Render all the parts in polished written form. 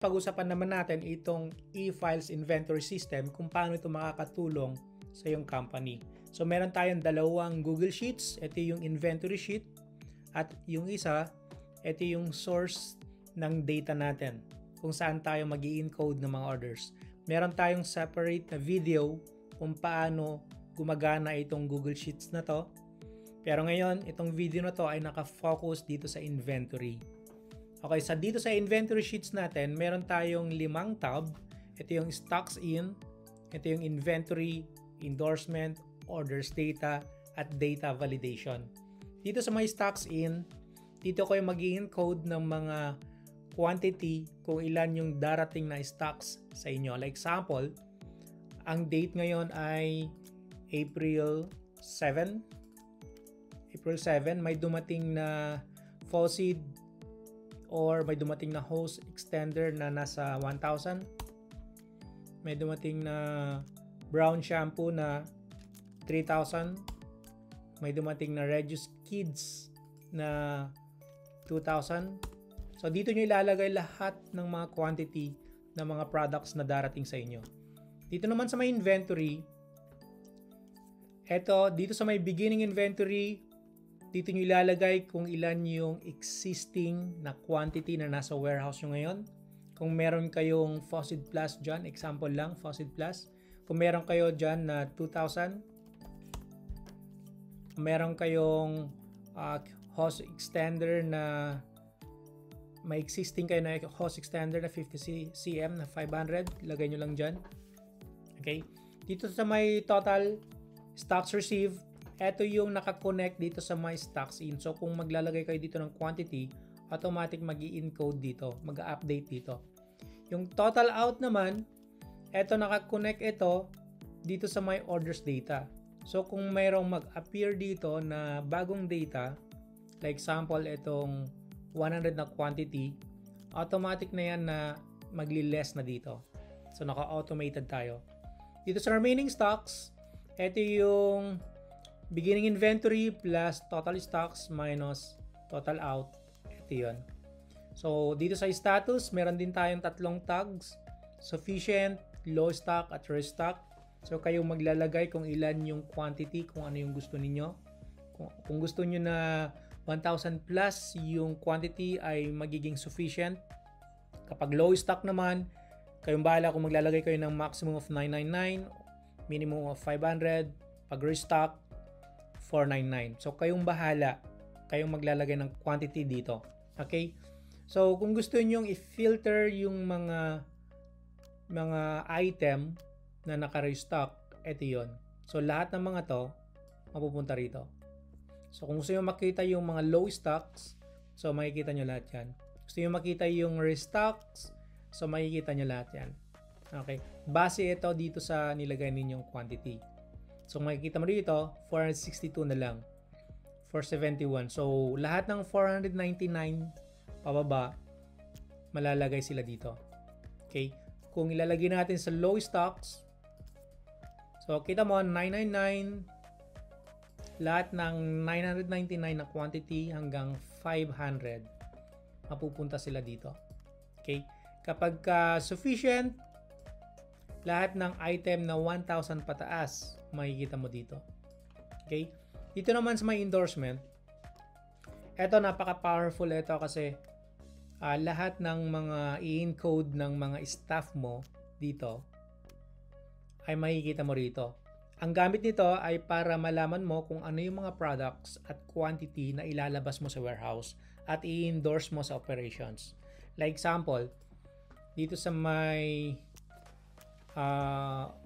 pag-usapan naman natin itong e-files inventory system kung paano ito makakatulong sa iyong company. So meron tayong dalawang Google Sheets. Ito yung inventory sheet at yung isa, ito yung source ng data natin kung saan tayo mag-i-encode ng mga orders. Meron tayong separate na video kung paano gumagana itong Google Sheets na to. Pero ngayon, itong video na to ay naka-focus dito sa inventory. Okay, dito sa inventory sheets natin, meron tayong 5 tab. Ito yung stocks in, ito yung inventory, endorsement, orders data, at data validation. Dito sa may stocks in, dito kayo mag-i-encode ng mga quantity kung ilan yung darating na stocks sa inyo. Like example, ang date ngayon ay April 7. April 7, may dumating na faucet or may dumating na hose extender na nasa 1,000. May dumating na brown shampoo na 3,000. May dumating na Regius Kids na 2,000. So dito nyo ilalagay lahat ng mga quantity ng mga products na darating sa inyo. Dito naman sa may inventory, dito sa may beginning inventory, dito nyo ilalagay kung ilan yung existing na quantity na nasa warehouse nyo ngayon. Kung meron kayong Faucet Plus dyan, example lang, Faucet Plus. Kung meron kayo dyan na 2,000. Kung meron kayong hose extender na may existing kayo na hose extender na 50 cm na 500, lagay nyo lang dyan. Okay? Dito sa may total stocks received, ito yung nakakonect dito sa my stocks in. So kung maglalagay kayo dito ng quantity, automatic mag-i-encode dito, mag-update dito. Yung total out naman, ito nakakonect ito dito sa my orders data. So kung mayroong mag-appear dito na bagong data, like example itong 100 na quantity, automatic na yan na magli-less na dito. So naka-automated tayo. Dito sa remaining stocks, ito yung beginning inventory plus total stocks minus total out. Ito yun. So, dito sa status, meron din tayong 3 tags. Sufficient, low stock, at restock. So, kayo maglalagay kung ilan yung quantity, kung ano yung gusto ninyo. Kung gusto nyo na 1,000 plus yung quantity ay magiging sufficient. Kapag low stock naman, kayong bahala kung maglalagay kayo ng maximum of 999, minimum of 500. Pag restock, 499. So, kayong bahala. Kayong maglalagay ng quantity dito. Okay? So, kung gusto nyo i-filter yung mga item na naka-restock, ito yun. So, lahat ng mga to, mapupunta rito. So, kung gusto nyo makita yung mga low stocks, so, makikita nyo lahat yan. Gusto nyo makita yung restocks, so, makikita nyo lahat yan. Okay? Base ito dito sa nilagay ninyong quantity. So, makikita mo dito, 462 na lang. 471. So, lahat ng 499 pababa, malalagay sila dito. Okay? Kung ilalagay natin sa low stocks, so, kita mo, 999, lahat ng 999 na quantity hanggang 500, mapupunta sila dito. Okay? Kapag sufficient, lahat ng item na 1,000 pataas, makikita mo dito. Okay? Dito naman sa may endorsement, ito napaka-powerful ito kasi lahat ng mga i-encode ng mga staff mo dito ay makikita mo rito. Ang gamit nito ay para malaman mo kung ano yung mga products at quantity na ilalabas mo sa warehouse at i-endorse mo sa operations. Like example, dito sa may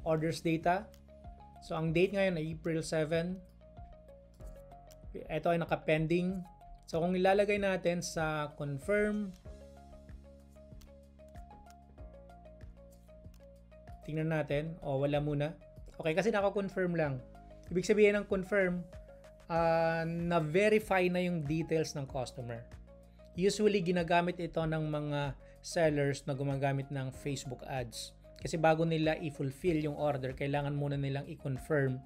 orders data. So, ang date ngayon ay April 7. Ito ay naka-pending. So, kung ilalagay natin sa confirm, tingnan natin. Wala muna. Okay, kasi naka-confirm lang. Ibig sabihin ng confirm, na-verify na yung details ng customer. Usually, ginagamit ito ng mga sellers na gumagamit ng Facebook ads. Kasi bago nila i-fulfill yung order, kailangan muna nilang i-confirm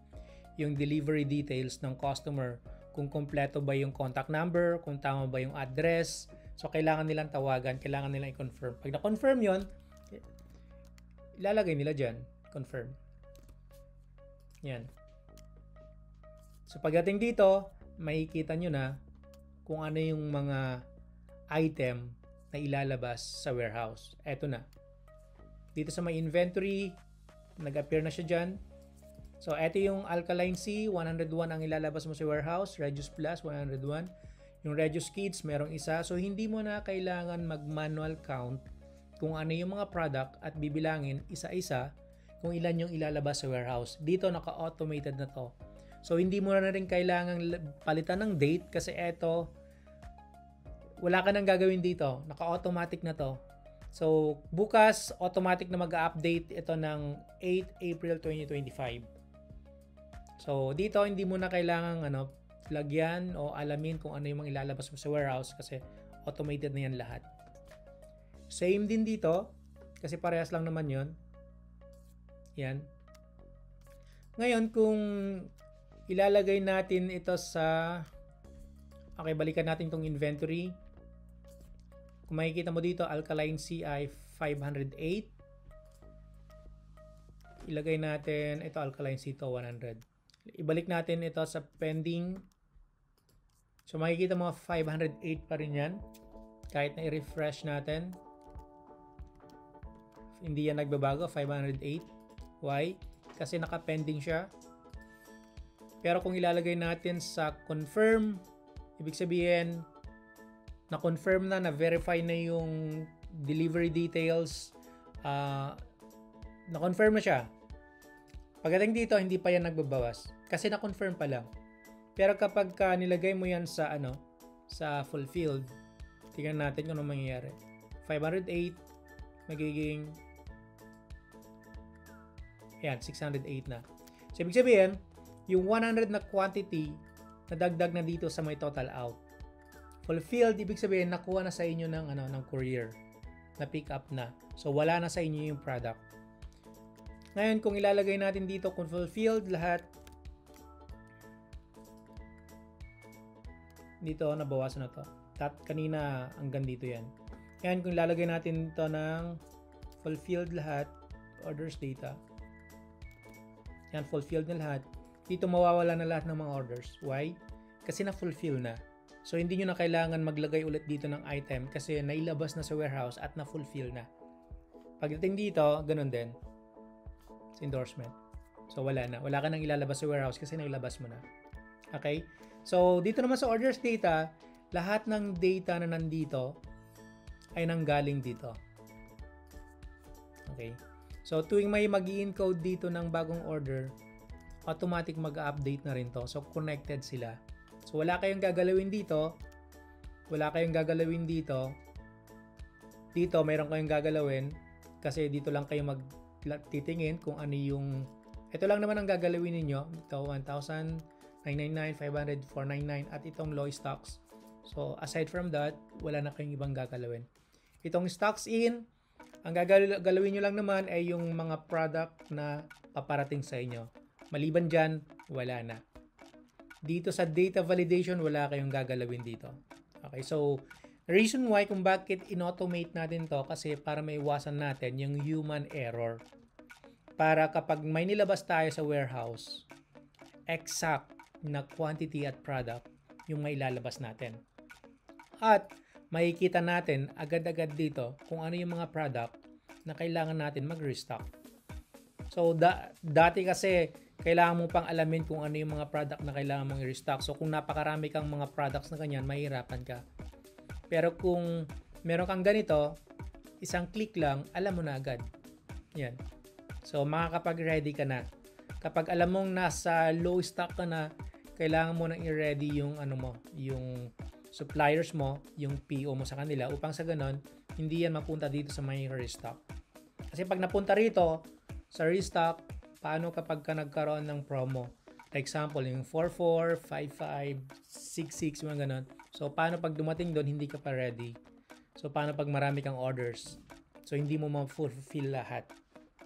yung delivery details ng customer. Kung kompleto ba yung contact number, kung tama ba yung address, So, kailangan nilang tawagan, kailangan nilang i-confirm. Pag na-confirm yon, ilalagay nila dyan, confirm. Yan. So, pagdating dito, makikita nyo na kung ano yung mga item na ilalabas sa warehouse. Eto na. Dito sa may inventory, nag-appear na siya dyan. So, eto yung Alkaline C, 101 ang ilalabas mo sa warehouse. Regius Plus, 101. Yung Regius Kids, merong isa. So, hindi mo na kailangan mag-manual count kung ano yung mga product at bibilangin isa-isa kung ilan yung ilalabas sa warehouse. Dito, naka-automated na to. So, hindi mo na rin kailangan palitan ng date kasi eto, wala ka nang gagawin dito. Naka-automatic na to. So, bukas, automatic na mag-update ito ng 8 April 2025. So, dito, hindi mo na kailangan lagyan o alamin kung ano yung mga ilalabas mo sa warehouse kasi automated na yan lahat. Same din dito kasi parehas lang naman yon. Yan. Ngayon, kung ilalagay natin ito sa... Okay, balikan natin itong inventory. Kung makikita mo dito, Alkaline CI 508. Ilagay natin ito, Alkaline C2 100. Ibalik natin ito sa pending. So makikita mo 508 pa rin yan. Kahit na i-refresh natin. Hindi yan nagbabago, 508. Why? Kasi naka-pending siya. Pero kung ilalagay natin sa confirm, ibig sabihin, na-confirm na, na-verify na yung delivery details. Na-confirm na siya. Pagdating dito, hindi pa yan nagbabawas. Kasi na-confirm pa lang. Pero kapag nilagay mo yan sa sa fulfilled, tingnan natin kung ano mangyayari. 508 magiging yan, 608 na. So, ibig sabihin, yung 100 na quantity nadagdag na dito sa may total out. Fulfilled, ibig sabihin, nakuha na sa inyo ng courier. Na pick up na. So, wala na sa inyo yung product. Ngayon, kung ilalagay natin dito kung fulfilled lahat, dito, nabawasan na to. Kanina, hanggang dito yan. Ngayon, kung ilalagay natin ito ng fulfilled lahat, orders data. Yan, fulfilled na lahat. Dito, mawawala na lahat ng mga orders. Why? Kasi na-fulfill na. So, hindi nyo na kailangan maglagay ulit dito ng item kasi nailabas na sa warehouse at na-fulfill na. Pagdating dito, ganun din. Endorsement. So, wala na. Wala ka nang ilalabas sa warehouse kasi nailabas mo na. Okay? So, dito naman sa orders data, lahat ng data na nandito ay nanggaling dito. Okay? So, tuwing may mag-i-encode dito ng bagong order, automatic mag-update na rin to. So, connected sila. So, wala kayong gagalawin dito. Wala kayong gagalawin dito. Dito, mayroon kayong gagalawin kasi dito lang kayo titingin kung ano yung ito lang naman ang gagalawin ninyo. Ito 1,000, 999, 500, 499 at itong low stocks. So aside from that, wala na kayong ibang gagalawin. Itong stocks in, ang gagalawin nyo lang naman ay yung mga product na paparating sa inyo. Maliban dyan, wala na. Dito sa data validation, wala kayong gagalawin dito. Okay, so reason why kung bakit in-automate natin to kasi para maiwasan natin yung human error. Para kapag may nilabas tayo sa warehouse, exact na quantity at product yung mailalabas natin. At makikita natin agad-agad dito kung ano yung mga product na kailangan natin mag-restock. So, dati kasi kailangan mo pang alamin kung ano yung mga product na kailangan mong i-restock. So, kung napakarami kang mga products na ganyan, mahirapan ka. Pero kung meron kang ganito, isang click lang, alam mo na agad. Yan. So, makakapag-ready ka na. Kapag alam mong nasa low stock ka na, kailangan mo nang i-ready yung yung suppliers mo, yung PO mo sa kanila upang sa ganon, hindi yan mapunta dito sa may restock. Kasi pag napunta rito sa restock, paano kapag ka nagkaroon ng promo? For example, yung 44, 55, 66, mga ganon. So, paano pag dumating doon, hindi ka pa ready? So, paano pag marami kang orders? So, hindi mo ma-fulfill lahat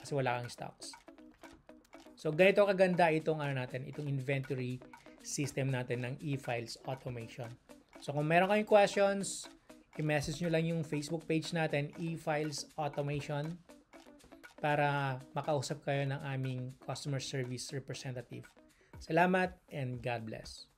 kasi wala kang stocks. So, ganito kaganda itong itong inventory system natin ng e-files automation. So, kung meron kayong questions, i-message nyo lang yung Facebook page natin, E-Files Automation, para makausap kayo ng aming customer service representative. Salamat and God bless.